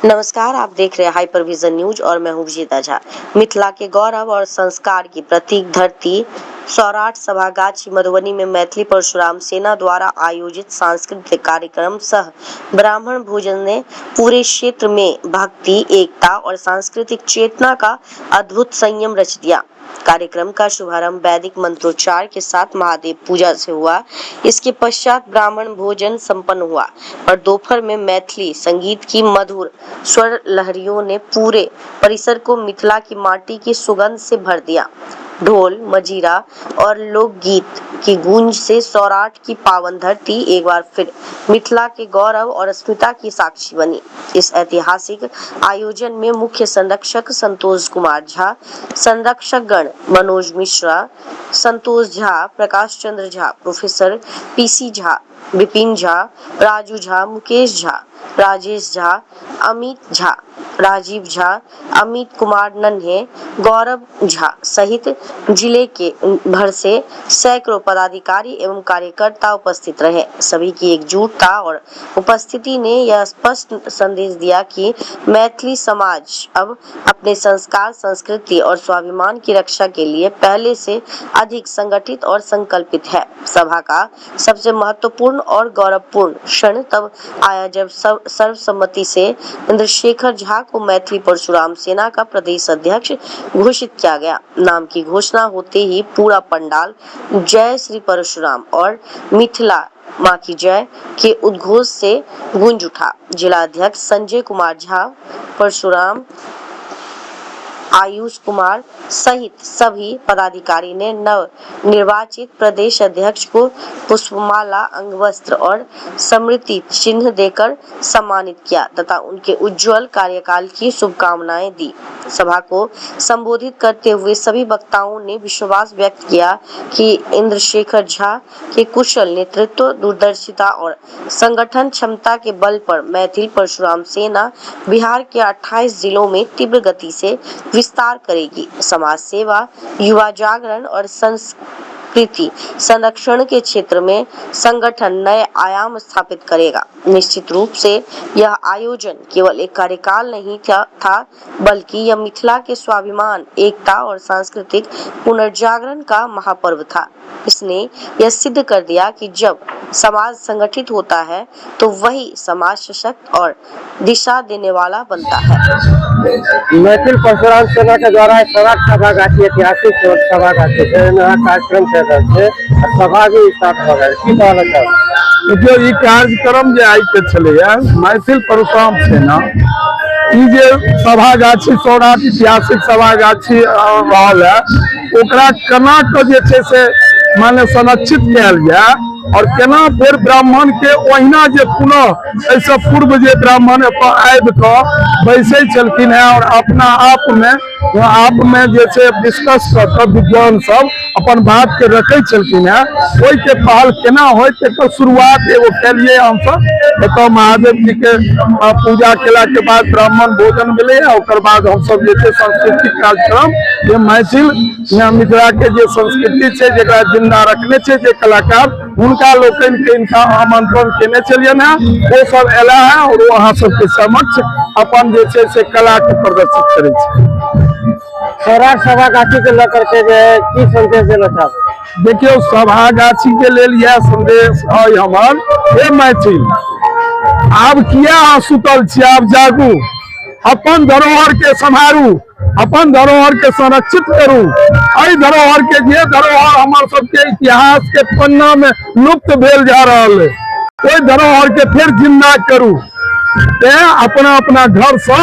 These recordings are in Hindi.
नमस्कार, आप देख रहे हैं हाइपरविजन न्यूज और मैं हूं विजेता झा। मिथिला के गौरव और संस्कार की प्रतीक धरती सौराठ सभागाछी मधुबनी में मैथिली परशुराम सेना द्वारा आयोजित सांस्कृतिक कार्यक्रम सह ब्राह्मण भोजन ने पूरे क्षेत्र में भक्ति, एकता और सांस्कृतिक चेतना का अद्भुत संयम रच दिया। कार्यक्रम का शुभारंभ वैदिक मंत्रोच्चार के साथ महादेव पूजा से हुआ। इसके पश्चात ब्राह्मण भोजन संपन्न हुआ और दोपहर में मैथिली संगीत की मधुर स्वर लहरियों ने पूरे परिसर को मिथिला की माटी की सुगंध से भर दिया। ढोल, मजीरा और लोकगीत की गूंज से सौराठ की पावन धरती एक बार फिर मिथिला के गौरव और अस्मिता की साक्षी बनी। इस ऐतिहासिक आयोजन में मुख्य संरक्षक संतोष कुमार झा, संरक्षकगण मनोज मिश्रा, संतोष झा, प्रकाश चंद्र झा, प्रोफेसर पीसी झा, विपिन झा, राजू झा, मुकेश झा, राजेश झा, अमित झा, राजीव झा, अमित कुमार नन्हे, गौरव झा सहित जिले के भर से सैकड़ों पदाधिकारी एवं कार्यकर्ता उपस्थित रहे। सभी की एकजुटता और उपस्थिति ने यह स्पष्ट संदेश दिया कि मैथिली समाज अब अपने संस्कार, संस्कृति और स्वाभिमान की रक्षा के लिए पहले से अधिक संगठित और संकल्पित है। सभा का सबसे महत्वपूर्ण और गौरवपूर्ण क्षण तब आया जब सर्वसम्मति से इंद्रशेखर झा को मैथिली परशुराम सेना का प्रदेश अध्यक्ष घोषित किया गया। नाम की घोषणा होते ही पूरा पंडाल जय श्री परशुराम और मिथिला मां की जय के उद्घोष से गूंज उठा। जिला अध्यक्ष संजय कुमार झा, परशुराम आयुष कुमार सहित सभी पदाधिकारी ने नव निर्वाचित प्रदेश अध्यक्ष को पुष्पमाला, अंगवस्त्र और स्मृति चिन्ह देकर सम्मानित किया तथा उनके उज्जवल कार्यकाल की शुभकामनाएं दी। सभा को संबोधित करते हुए सभी वक्ताओं ने विश्वास व्यक्त किया कि इंद्रशेखर झा के कुशल नेतृत्व, दूरदर्शिता और संगठन क्षमता के बल पर मैथिली परशुराम सेना बिहार के 28 जिलों में तीव्र गति से विस्तार करेगी। समाज सेवा, युवा जागरण और संस्कृति संरक्षण के क्षेत्र में संगठन नए आयाम स्थापित करेगा। निश्चित रूप से यह आयोजन केवल एक कार्यकाल नहीं था, बल्कि यह मिथिला के स्वाभिमान, एकता और सांस्कृतिक पुनर्जागरण का महापर्व था। इसने यह सिद्ध कर दिया कि जब समाज संगठित होता है तो वही समाज सशक्त और दिशा देने वाला बनता है। मैथिली परशुराम सेना के द्वारा सौराठ सभागाछी ऐतिहासिक सभागाछी कार्यक्रम सभा भी स्टार्ट हो गया। जो ई कार्यक्रम जे आई के छलैया मैथिली परशुराम सेना ई जे सभागाछी सौराठ ऐतिहासिक सभागाछी रहल है ओकरा केना के जे छै से माने संरक्षित कयल जाय और केना फेर ब्राह्मण के ओहिना जे पुनः ऐसे पूर्व जे ब्राह्मण आबि कऽ बैसे छलखिन है और अपना आप में जे छै डिस्कस कऽ कऽ विद्वान सब अपन बात के रखे छलखिन है, ओहि के पहल केना होय एकर शुरुआत एगो केलिए हम सब। एतऽ महादेव जी के पूजा केला के बाद ब्राह्मण भोजन मिले, ओकर बाद हम सब जे छै सांस्कृतिक कार्यक्रम जे मैथिल मिथिला के जे संस्कृति छै जेकरा जिंदा रखने छै जे कलाकार उनका लोकन के इनका आमंत्रण केने चलियन है, वो सब एला है और वहाँ सबके समक्ष अपन जे छै से कला के प्रदर्शित करे छै। सौराठ सभागाछी के लेकर के की संदेश देना चाहते? देखियो सभागाछी के लेल यह संदेश है हमर, हे मैथिल आब किया सुतल छी, आब जागू, अपन धरोहर के संभारू, अपन धरोहर के संरक्षित करू। एहि धरोहर के जे धरोहर हमर सबके इतिहास के पन्ना में लुप्त भेल जा रहल है, ओहि धरोहर के फिर जिंदा करू। अपना अपना घर से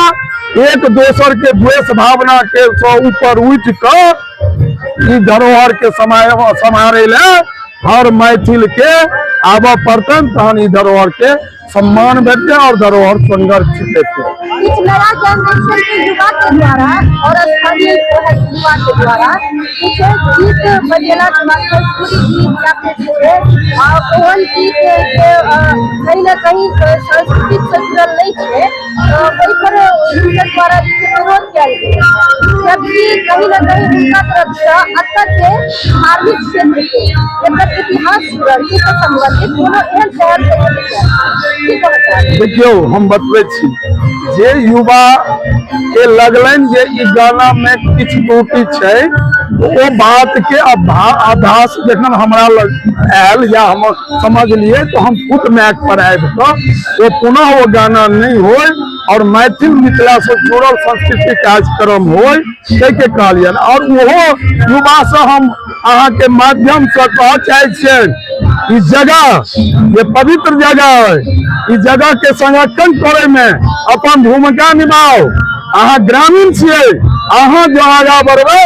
एक दोसर के द्वेष भावना के ऊपर उठ कर धरोहर के संभाले ले हर मैथिल के आब पड़तन, तहन ई धरोहर के सम्मान भेटे और धरोहर संरक्षित हेतै। इस नया जनरेशन के युवा के द्वारा और स्थानीय युवा के द्वारा कुछ गीत बजेला पूरी गीत या फिर ओहन गीत के कहीं ना कहीं सांस्कृतिक से जुड़ल नहीं है, ओहि पर हुनकर द्वारा विरोध किया गया, जबकि कहीं न कहीं उनका तरफ से अत्तर के धार्मिक क्षेत्र के एकर इतिहास जुड़ल से संबंधित कोनो एहन पहल की कहता। देखियो हम बतबै छी जे युवा के लगलन जे ई गाना में किछ त्रुटि छै, ओ बात के आभास जखन हमरा लग आयल या हम समझ लिए तो हम फुट मैक पर आबि कऽ ओ पुनः वो गाना नहीं होय और मैथिल मिथिला से जुड़ल सांस्कृतिक कार्यक्रम होय के कहलियन। और ओहो युवा से हम अहाँ के माध्यम से कह चाहे छियै, ई जगह ये पवित्र जगह है, ई जगह के संरक्षण करे में अपन भूमिका निभाओ। अहाँ ग्रामीण छियै, अहाँ जो आगा बढ़बै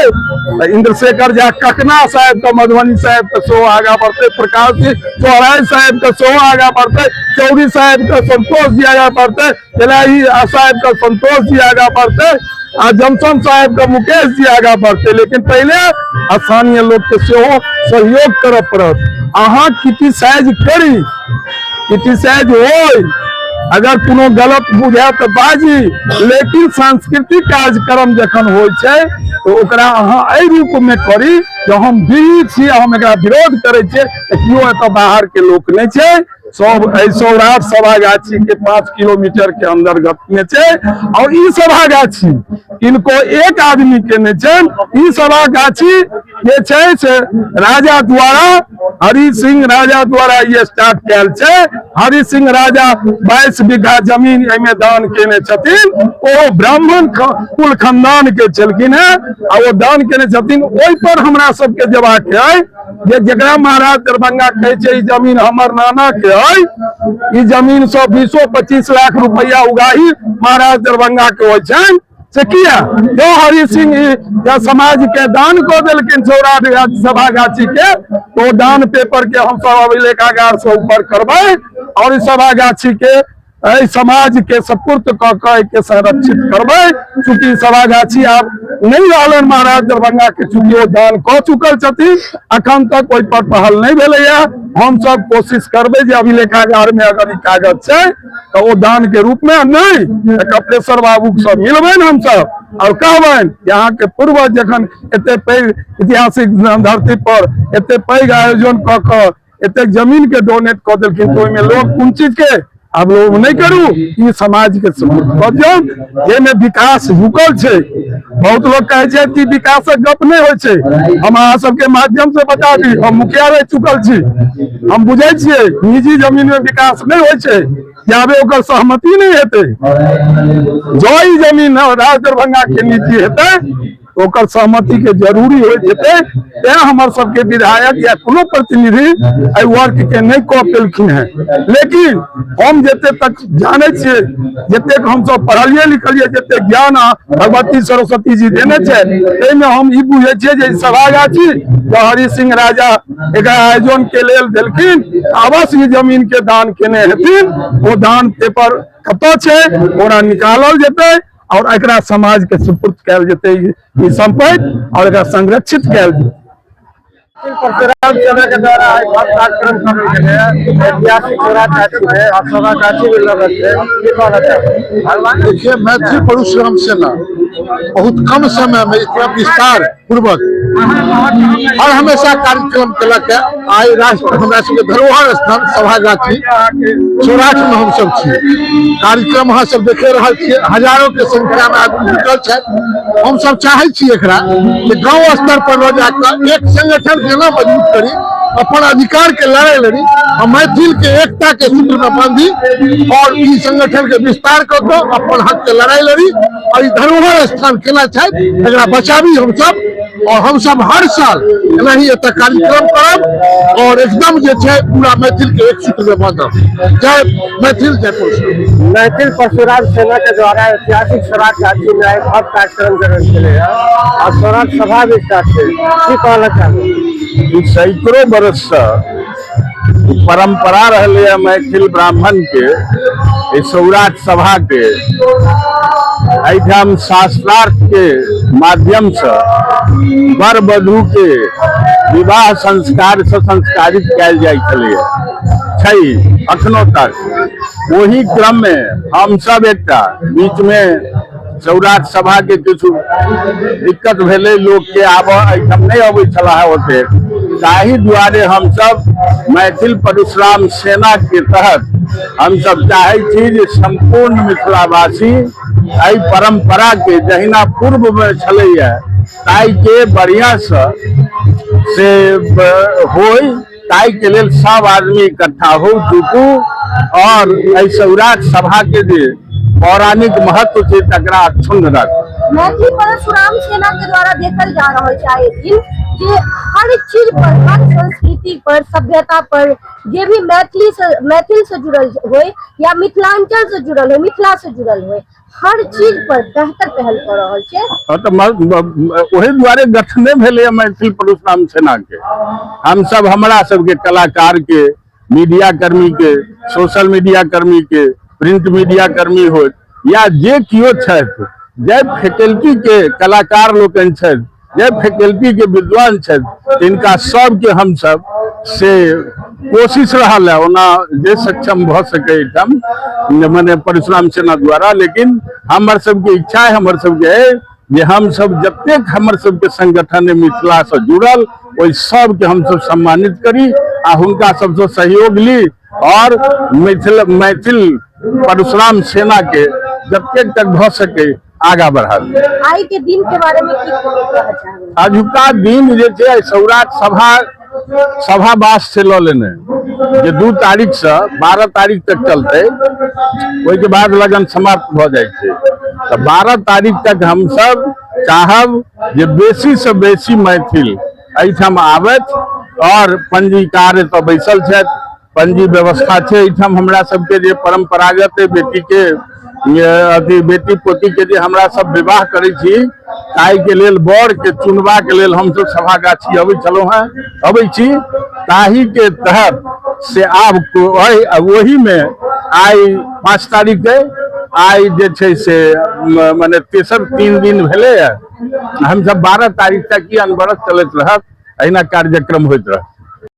इंद्रशेखर झा ककना साहब के मधुबनी साहब के सेहो आगा बढ़ते, प्रकाश जी चौराई साहब के सेहो आगा बढ़ते, चौधरी साहब के संतोष जी आगा बढ़ते, इलाही साहब के संतोष जी आगा बढ़ते, आ जमसन साहब के मुकेश जी आगा बढ़ते। लेकिन पहले स्थानीय लोग के सेहो सहयोग करऽ पड़त। अहाँ क्रिटिसाइज करी, क्रिटिसाइज होय, अगर कोनो गलत बुझाय तो बाजी, लेकिन सांस्कृतिक कार्यक्रम जखन होय छै तो ओकरा अहाँ एहि रूप में करी जो हम विरोध छी, हम एकरा विरोध करे छियै। केओ एतऽ बाहर के लोक नहीं छै, सब सौराठ सभागाछी के 5 किलोमीटर के अंतर्गत में छै। और ई सभागाछी इनको एक आदमी के नहीं छै, ई सभागाछी जे छै से राजा द्वारा, हरि सिंह राजा द्वारा ये स्टार्ट कैल छै। हरि सिंह राजा 22 बीघा जमीन एमे दान केने छथिन, ओ ब्राह्मण कुल खानदान के छलखिन है, आ वो दान केने छथिन। ओहि पर हमरा सबके जवाब है जे जकरा महाराज दरभंगा कहे छै ई जमीन हमर नाना के है, ई जमीन 120-25 लाख रुपया उगाही महाराज दरभंगा के होइ छनि से किया जो हरि सिंह समाज के दान को दिलखिन सौराठ सभागाछी के, तो दान पेपर के हम सब अभिलेखागार से ऊपर करबै और इस सभागाछी के समाज के सपुर्द कऽ के संरक्षित करबै। चूंकि सभागाछी आब नहीं रहलन महाराज दरभंगा के, चूंकि वो दान कऽ चुकल छथिन, अखन तक ओहि पर पहल नहीं भेलैया। हम सब कोशिश करबै जे अभिलेखागार में अगर ई कागज छै तो वो दान के रूप में नहीं कपिलेश्वर बाबू सब मिलबैन हम सब और कहबैन यहाँ के पूर्वज जखन एते पैघ ऐतिहासिक धरती पर एते पैघ आयोजन कऽ कऽ एते जमीन के डोनेट कऽ देलखिन, तो ओहिमे लोग कोन चीज के अब लोग नहीं करू, ई समाज के में विकास रुकल छै। बहुत लोग कहे छै कि विकासक गप नहीं होय छै, हम अहाँ सबके माध्यम से बता दी, हम मुखिया रह चुकल छी, हम बुझे छियै निजी जमीन में विकास नहीं होय छै जाबे ओकर सहमति नहीं हेतै। जो ई जमीन राज दरभंगा के निजी हेतै ओकर सहमति के जरूरी हो जेतै, तें हमर सबके विधायक या कोनो प्रतिनिधि एहि वर्क के नहीं कऽ पेलखिन है। लेकिन हम जते तक जाने छियै, जते हम सब पढ़लिए लिखलिए, जते ज्ञान भगवती सरस्वती जी देने छै, एहिमे हम ई बुझे छियै जे सभागाछी जो हरि सिंह राजा एकरा आयोजन के लेल देलखिन, अवश्य ई जमीन के दान केने हेथिन। वो दान पेपर कतऽ छै ओकरा निकालल जेतै और एकरा समाज के सुपुर्द कैल जेतै ई संपत्ति और एकरा संरक्षित कैल जेतै। परशुराम सेना के द्वारा कार्यक्रम करल गेलै ऐतिहासिक सौराठ में और सभागाछी में लगल छै, की कहना चाहबै? देखिए, मैथिली परशुराम सेना बहुत कम समय में इतना विस्तार पूर्वक हर हमेशा कार्यक्रम केलक है। आइ राष्ट्र हमरा सबके धरोहर स्थान सभागाछी सौराठ में हम सब छी, कार्यक्रम अहाँ सब देखे रहल छियै, हजारों के संख्या में आदमी जुटल छै। हम सब चाहे छी एकरा कि गांव स्तर पर लऽ जाकर एक संगठन केना मजबूत करी, अपन अधिकार के लड़ाई लड़ी और मैथिल के एकता के सूत्र में बांधी और ई संगठन के विस्तार कर अपन हक के लड़ाई लड़ी और ई धरोहर स्थान केना चाहिए एकरा बचाबी हम सब। और हम सब हर साल एनाही एतऽ कार्यक्रम करब और एकदम जे छै पूरा मैथिल के एक सूत्र में बांधब। जय मैथिल, जय परशुराम। मैथिल परशुराम सेना के द्वारा ऐतिहासिक सभागाछी में एक भव्य कार्यक्रम करल गेलै और सौराठ सभा भी स्टार्ट छै, की कहना चाहबै? सैकड़ों बरस से परंपरा रहे है मैथिल ब्राह्मण के सौराठ सभा के एठाम शास्त्रार्थ के माध्यम से वर वधू के विवाह संस्कार से संस्कारित कैल जाय छलै। छै अखनो तक। वही क्रम में हम सब एकटा बीच में सौराठ सभा के किछु दिक्कत भेले, लोग के आब नहीं अबै छला ओते, ताहि दुआरे हम सब मैथिल परशुराम सेना के तहत हम सब चाहे छी जे संपूर्ण मिथिलावासी एहि परंपरा के जहिना पूर्व में छलैया ताई के बढ़िया से होई, ताई के लेल सब आदमी इकट्ठा हो जुटू और एहि सौराठ सभा के जे पौराणिक महत्व छै तकरा अक्षुण्ण रख। मैथिली परशुराम सेना के द्वारा देखल जा रहा है आए दिन कि हर चीज पर, हर संस्कृति पर, सभ्यता पर, जे भी मैथिल से जुड़ल हो या मिथिलांचल से जुड़ल हो, मिथिला से जुड़ल हो, हर चीज पर बेहतर पहल कर रहा है। वही द्वारे गठने भेले मैथिल परशुराम सेना के। हम सब हमरा सबके कलाकार के, मीडिया कर्मी के, सोशल मीडिया कर्मी के, प्रिंट मीडिया कर्मी हो या जे कियो छथि, जे फैकल्टी के कलाकार लोकन छथि, जे फैकल्टी के विद्वान छथि, तिनका सबके हम सब से कोशिश रहल है ओना जे सक्षम भ सके माने परशुराम सेना द्वारा। लेकिन हमर सबके इच्छा है, हमर सबके है जे हम सब जतेक हमर सबके संगठन मिथिला से जुड़ल ओहि सबके हम सब सम्मानित करी आ हुनका सबसे सहयोग ली और मैथिल परशुराम सेना के जतेक तक भ सके आगा बढ़ा। आई के दिन के बारे में की कहना चाहेंगे? आजुका दिन जे छै सौराठ सभावास से ल लेने जे 2 तारीख से 12 तारीख तक चलते, ओहि के बाद लगन समाप्त भ जाय छै। तो 12 तारीख तक हम सब चाहब जे बेसी से बेसी मैथिल एहिठाम आबैत और पंजीकार एतऽ बैसल छथि, पंजी व्यवस्था छै एहिठाम। हमरा सबके जे परंपरागत बेटी के अथी बेटी पोती के जे हमरा सब विवाह करे छी, ताहि के लेल बर के चुनबा के लेल हम सब सभागाछी अबै छलहुँ हैं, अबै छी। ताहि के तहत से आब वही में आई 5 तारीख के आई जे छै से माने तेसर 3 दिन भेले। हम सब 12 तारीख तक की अनवरत चलैत रहत, अहिना कार्यक्रम होइत रहत।